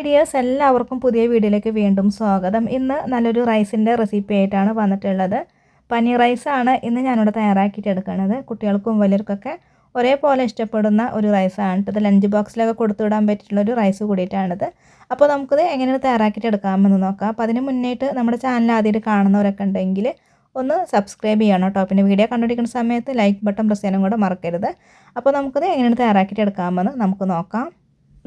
Dears എല്ലാവർക്കും പുതിയ വീഡിയോയിലേക്ക് വീണ്ടും സ്വാഗതം. ഇന്ന് നല്ലൊരു റൈസിൻ്റെ റെസിപ്പി ആയിട്ടാണ് വന്നിട്ടുള്ളത്. പനീർ റൈസാണ് ഇന്ന് ഞാനിവിടെ തയ്യാറാക്കിയിട്ട് എടുക്കുന്നത്. കുട്ടികൾക്കും വലിയവർക്കൊക്കെ ഒരേപോലെ ഇഷ്ടപ്പെടുന്ന ഒരു റൈസാണ്. ഇത് ലഞ്ച് ബോക്സിലൊക്കെ കൊടുത്തു വിടാൻ പറ്റിയിട്ടുള്ളൊരു റൈസ് കൂടിയിട്ടാണിത്. അപ്പോൾ നമുക്കിത് എങ്ങനെയാണ് തയ്യാറാക്കിയിട്ട് എടുക്കാമെന്ന് നോക്കാം. അപ്പോൾ അതിന് മുന്നേറ്റ് നമ്മുടെ ചാനൽ ആദ്യമായിട്ട് കാണുന്നവരൊക്കെ ഉണ്ടെങ്കിൽ ഒന്ന് സബ്സ്ക്രൈബ് ചെയ്യണം കേട്ടോ. പിന്നെ വീഡിയോ കണ്ടുപിടിക്കുന്ന സമയത്ത് ലൈക്ക് ബട്ടൺ പ്രസ് ചെയ്യാനും കൂടെ മറക്കരുത്. അപ്പോൾ നമുക്കിത് എങ്ങനെയാണ് തയ്യാറാക്കിയിട്ട് എടുക്കാമെന്ന് നമുക്ക് നോക്കാം.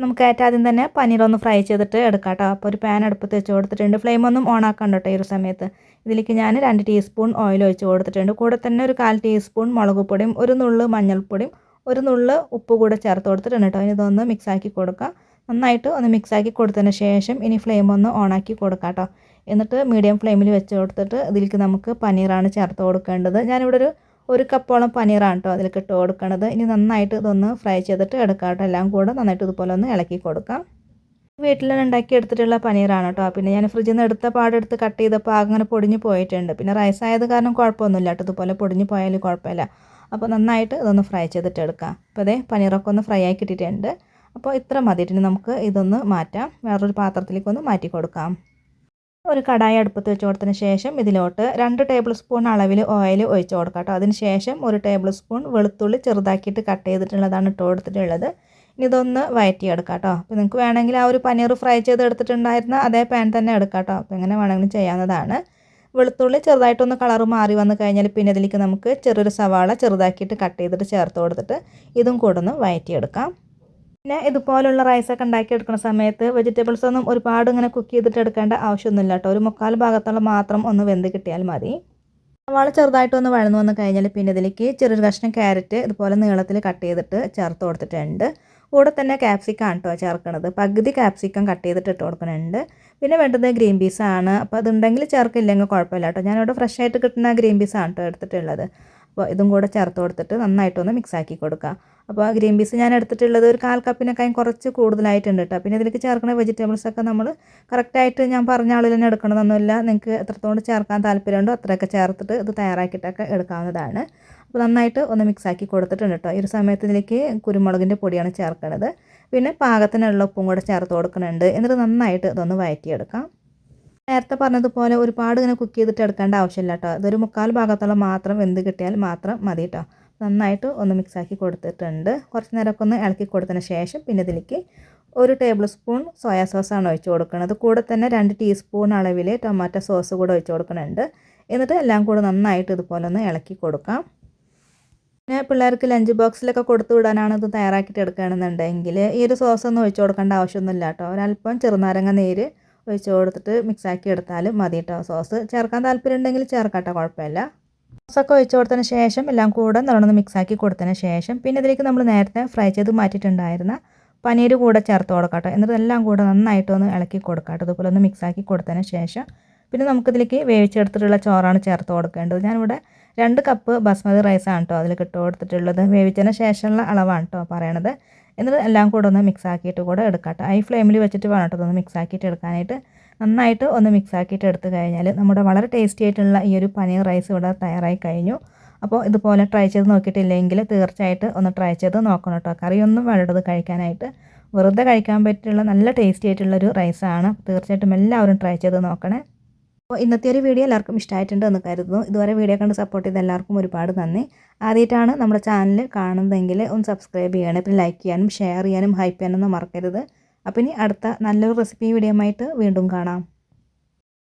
നമുക്ക് ഏറ്റവും ആദ്യം തന്നെ പനീർ ഒന്ന് ഫ്രൈ ചെയ്തിട്ട് എടുക്കാം കേട്ടോ. അപ്പോൾ ഒരു പാൻ അടുപ്പത്ത് വെച്ച് കൊടുത്തിട്ടുണ്ട്. ഫ്ലെയിം ഒന്നും ഓൺ ആക്കണ്ട കേട്ടോ ഈ ഒരു സമയത്ത്. ഇതിലേക്ക് ഞാൻ 2 ടീസ്പൂൺ ഓയിൽ ഒഴിച്ച് കൊടുത്തിട്ടുണ്ട്. കൂടെ തന്നെ ഒരു 1/4 ടീസ്പൂൺ മുളക് പൊടിയും ഒരു നുള്ള് മഞ്ഞൾപ്പൊടിയും ഒരു നുള്ള് ഉപ്പ് കൂടെ ചേർത്ത് കൊടുത്തിട്ടുണ്ട് കേട്ടോ. ഇനി ഇതൊന്ന് മിക്സാക്കി കൊടുക്കാം. നന്നായിട്ട് ഒന്ന് മിക്സാക്കി കൊടുത്തതിന് ശേഷം ഇനി ഫ്ലെയിം ഒന്ന് ഓണാക്കി കൊടുക്കാം കേട്ടോ. എന്നിട്ട് മീഡിയം ഫ്ലെയിമിൽ വെച്ച് കൊടുത്തിട്ട് ഇതിലേക്ക് നമുക്ക് പനീറാണ് ചേർത്ത് കൊടുക്കേണ്ടത്. ഞാനിവിടെ ഒരു കപ്പോളം പനീറാണ് കേട്ടോ അതിലേക്ക് ഇട്ട് കൊടുക്കണത്. ഇനി നന്നായിട്ട് ഇതൊന്ന് ഫ്രൈ ചെയ്തിട്ട് എടുക്കാം കേട്ടോ. എല്ലാം കൂടെ നന്നായിട്ട് ഇതുപോലെ ഒന്ന് ഇളക്കി കൊടുക്കാം. വീട്ടിൽ തന്നെ ഉണ്ടാക്കി എടുത്തിട്ടുള്ള പനീറാണ് കേട്ടോ. പിന്നെ ഞാൻ ഫ്രിഡ്ജിൽ നിന്ന് എടുത്ത പാടെടുത്ത് കട്ട് ചെയ്തപ്പോൾ അങ്ങനെ പൊടിഞ്ഞ് പോയിട്ടുണ്ട്. പിന്നെ റൈസ് ആയത് കാരണം കുഴപ്പമൊന്നുമില്ല കേട്ടോ. ഇതുപോലെ പൊടിഞ്ഞ് പോയാലും കുഴപ്പമില്ല. അപ്പോൾ നന്നായിട്ട് ഇതൊന്ന് ഫ്രൈ ചെയ്തിട്ട് എടുക്കാം. അപ്പോൾ അതേ പനീറൊക്കെ ഒന്ന് ഫ്രൈ ആക്കി ഇട്ടിട്ടുണ്ട്. അപ്പോൾ ഇത്ര മതിയിട്ട് നമുക്ക് ഇതൊന്ന് മാറ്റാം. വേറൊരു പാത്രത്തിലേക്ക് ഒന്ന് മാറ്റി കൊടുക്കാം. ഒരു കടായി അടുപ്പത്ത് വെച്ച് കൊടുത്തതിന് ശേഷം ഇതിലോട്ട് 2 ടേബിൾ സ്പൂൺ അളവിൽ ഓയിൽ ഒഴിച്ച് കൊടുക്കാം കേട്ടോ. അതിന് ശേഷം 1 ടേബിൾ സ്പൂൺ വെളുത്തുള്ളി ചെറുതാക്കിയിട്ട് കട്ട് ചെയ്തിട്ടുള്ളതാണ് ഇട്ട് കൊടുത്തിട്ടുള്ളത്. ഇനി ഇതൊന്ന് വഴറ്റിയെടുക്കാം കേട്ടോ. അപ്പോൾ നിങ്ങൾക്ക് വേണമെങ്കിൽ ആ ഒരു പനീർ ഫ്രൈ ചെയ്ത് എടുത്തിട്ടുണ്ടായിരുന്ന അതേ പാൻ തന്നെ എടുക്കാം കേട്ടോ. അപ്പോൾ എങ്ങനെ വേണമെങ്കിലും ചെയ്യാവുന്നതാണ്. വെളുത്തുള്ളി ചെറുതായിട്ടൊന്ന് കളറ് മാറി വന്നു കഴിഞ്ഞാൽ പിന്നെ ഇതിലേക്ക് നമുക്ക് ചെറിയൊരു സവാള ചെറുതാക്കിയിട്ട് കട്ട് ചെയ്തിട്ട് ചേർത്ത് കൊടുത്തിട്ട് ഇതും കൂടെ ഒന്ന് വഴറ്റിയെടുക്കാം. പിന്നെ ഇതുപോലുള്ള റൈസൊക്കെ ഉണ്ടാക്കിയെടുക്കുന്ന സമയത്ത് വെജിറ്റബിൾസ് ഒന്നും ഒരുപാട് ഇങ്ങനെ കുക്ക് ചെയ്തിട്ട് എടുക്കേണ്ട ആവശ്യമൊന്നുമില്ല കേട്ടോ. ഒരു 3/4 ഭാഗത്തോളം മാത്രം ഒന്ന് വെന്ത് കിട്ടിയാൽ മതി. സവാള ചെറുതായിട്ടൊന്ന് വഴന്നു വന്ന് കഴിഞ്ഞാൽ പിന്നെ ഇതിലേക്ക് ചെറിയൊരു കഷ്ണം ക്യാരറ്റ് ഇതുപോലെ നീളത്തിൽ കട്ട് ചെയ്തിട്ട് ചേർത്ത് കൊടുത്തിട്ടുണ്ട്. കൂടെ തന്നെ ക്യാപ്സിക്കം കേട്ടോ ചേർക്കണത്. പകുതി ക്യാപ്സിക്കം കട്ട് ചെയ്തിട്ട് ഇട്ട് കൊടുക്കുന്നുണ്ട്. പിന്നെ വേണ്ടത് ഗ്രീൻ പീസാണ്. അപ്പോൾ അതുണ്ടെങ്കിൽ ചേർക്കില്ലെങ്കിൽ കുഴപ്പമില്ല കേട്ടോ. ഞാനിവിടെ ഫ്രഷ് ആയിട്ട് കിട്ടുന്ന ഗ്രീൻ പീസാണ് കേട്ടോ എടുത്തിട്ടുള്ളത്. അപ്പോൾ ഇതും കൂടെ ചേർത്ത് കൊടുത്തിട്ട് നന്നായിട്ടൊന്ന് മിക്സാക്കി കൊടുക്കുക. അപ്പോൾ ഗ്രീൻ പീസ് ഞാൻ എടുത്തിട്ടുള്ളത് ഒരു 1/4 കപ്പിനേക്കാളും കുറച്ച് കൂടുതലായിട്ടുണ്ട് കേട്ടോ. പിന്നെ ഇതിലേക്ക് ചേർക്കുന്ന വെജിറ്റബിൾസൊക്കെ നമ്മൾ കറക്റ്റായിട്ട് ഞാൻ പറഞ്ഞ അളവിൽ തന്നെ എടുക്കണമെന്നൊന്നുമില്ല. നിങ്ങൾക്ക് എത്രത്തോളം ചേർക്കാൻ താല്പര്യമുണ്ടോ അത്രയൊക്കെ ചേർത്തിട്ട് ഇത് തയ്യാറാക്കിയിട്ടൊക്കെ എടുക്കാവുന്നതാണ്. അപ്പോൾ നന്നായിട്ട് ഒന്ന് മിക്സാക്കി കൊടുത്തിട്ടുണ്ട് കേട്ടോ. ഈ ഒരു സമയത്ത് ഇതിലേക്ക് കുരുമുളകിൻ്റെ പൊടിയാണ് ചേർക്കുന്നത്. പിന്നെ പാകത്തിനുള്ള ഉപ്പും കൂടെ ചേർത്ത് കൊടുക്കുന്നുണ്ട്. എന്നിട്ട് നന്നായിട്ട് ഇതൊന്ന് വഴറ്റിയെടുക്കാം. നേരത്തെ പറഞ്ഞതുപോലെ ഒരുപാട് ഇങ്ങനെ കുക്ക് ചെയ്തിട്ട് എടുക്കേണ്ട ആവശ്യമില്ല കേട്ടോ. ഇതൊരു 3/4 ഭാഗത്തോളം മാത്രം വെന്ത് കിട്ടിയാൽ മാത്രം മതി കേട്ടോ. നന്നായിട്ട് ഒന്ന് മിക്സാക്കി കൊടുത്തിട്ടുണ്ട്. കുറച്ച് നേരമൊക്കെ ഒന്ന് ഇളക്കി കൊടുത്തതിന് ശേഷം പിന്നെ ഇതിലേക്ക് 1 ടേബിൾ സ്പൂൺ സോയാ സോസാണ് ഒഴിച്ച് കൊടുക്കുന്നത്. കൂടെ തന്നെ 2 ടീസ്പൂൺ അളവിൽ ടൊമാറ്റോ സോസ് കൂടെ ഒഴിച്ച് കൊടുക്കുന്നുണ്ട്. എന്നിട്ട് എല്ലാം കൂടെ നന്നായിട്ട് ഇതുപോലെ ഒന്ന് ഇളക്കി കൊടുക്കാം. പിന്നെ പിള്ളേർക്ക് ലഞ്ച് ബോക്സിലൊക്കെ കൊടുത്തു വിടാനാണ് ഇത് തയ്യാറാക്കിയിട്ട് എടുക്കുകയാണെന്നുണ്ടെങ്കിൽ ഈ ഒരു സോസ് ഒന്നും ഒഴിച്ച് കൊടുക്കേണ്ട ആവശ്യമൊന്നുമില്ല കേട്ടോ. ഒരല്പം ചെറുനാരങ്ങ നീര് ഒഴിച്ച് കൊടുത്തിട്ട് മിക്സാക്കി എടുത്താലും മതി കേട്ടോ. സോസ് ചേർക്കാൻ താല്പര്യം ഉണ്ടെങ്കിൽ ചേർക്കട്ടെ, കുഴപ്പമില്ല. സോസൊക്കെ ഒഴിച്ച് കൊടുത്തതിന് ശേഷം എല്ലാം കൂടെ നല്ലോണം മിക്സാക്കി കൊടുത്തതിന് ശേഷം പിന്നെ ഇതിലേക്ക് നമ്മൾ നേരത്തെ ഫ്രൈ ചെയ്ത് മാറ്റിയിട്ടുണ്ടായിരുന്ന പനീർ കൂടെ ചേർത്ത് കൊടുക്കാം. എന്നിട്ട് എല്ലാം കൂടെ നന്നായിട്ടൊന്ന് ഇളക്കി കൊടുക്കാം. ഇതുപോലെ ഒന്ന് മിക്സാക്കി കൊടുത്തതിന് ശേഷം പിന്നെ നമുക്കിതിലേക്ക് വേവിച്ചെടുത്തിട്ടുള്ള ചോറാണ് ചേർത്ത് കൊടുക്കേണ്ടത്. ഞാനിവിടെ 2 കപ്പ് ബസ്മതി റൈസാണ് കേട്ടോ അതിലേക്ക് ഇട്ട് കൊടുത്തിട്ടുള്ളത്. വേവിച്ചതിന് ശേഷമുള്ള അളവാണ് കേട്ടോ പറയണത്. എന്നിട്ട് എല്ലാം കൂടെ ഒന്ന് മിക്സാക്കിയിട്ട് കൂടെ എടുക്കാം. ഹൈ ഫ്ലെയിമിൽ വെച്ചിട്ട് വേണം കേട്ടോ ഒന്ന് മിക്സാക്കിയിട്ട് എടുക്കാനായിട്ട്. നന്നായിട്ട് ഒന്ന് മിക്സാക്കിയിട്ട് എടുത്തു കഴിഞ്ഞാൽ നമ്മുടെ വളരെ ടേസ്റ്റി ആയിട്ടുള്ള ഈ ഒരു പനീർ റൈസ് ഇവിടെ തയ്യാറായി കഴിഞ്ഞു. അപ്പോൾ ഇതുപോലെ ട്രൈ ചെയ്ത് നോക്കിയിട്ടില്ലെങ്കിൽ തീർച്ചയായിട്ടും ഒന്ന് ട്രൈ ചെയ്ത് നോക്കണം കേട്ടോ. കറിയൊന്നും വേണ്ടത് കഴിക്കാനായിട്ട് വെറുതെ കഴിക്കാൻ പറ്റിയുള്ള നല്ല ടേസ്റ്റി ആയിട്ടുള്ളൊരു റൈസാണ്. തീർച്ചയായിട്ടും എല്ലാവരും ട്രൈ ചെയ്ത് നോക്കണേ. അപ്പോൾ ഇന്നത്തെ ഒരു വീഡിയോ എല്ലാവർക്കും ഇഷ്ടമായിട്ടുണ്ട് എന്ന് കരുതുന്നു. ഇതുവരെ വീഡിയോ കണ്ട് സപ്പോർട്ട് ചെയ്ത എല്ലാവർക്കും ഒരുപാട് നന്ദി. ആദ്യമായിട്ടാണ് നമ്മുടെ ചാനൽ കാണുന്നതെങ്കിൽ ഒന്ന് സബ്സ്ക്രൈബ് ചെയ്യണം. പിന്നെ ലൈക്ക് ചെയ്യാനും ഷെയർ ചെയ്യാനും ഹൈപ്പ് ചെയ്യാനൊന്നും മറക്കരുത്. അപ്പോൾ ഇനി അടുത്ത നല്ലൊരു റെസിപ്പി വീഡിയോ ആയിട്ട് വീണ്ടും കാണാം.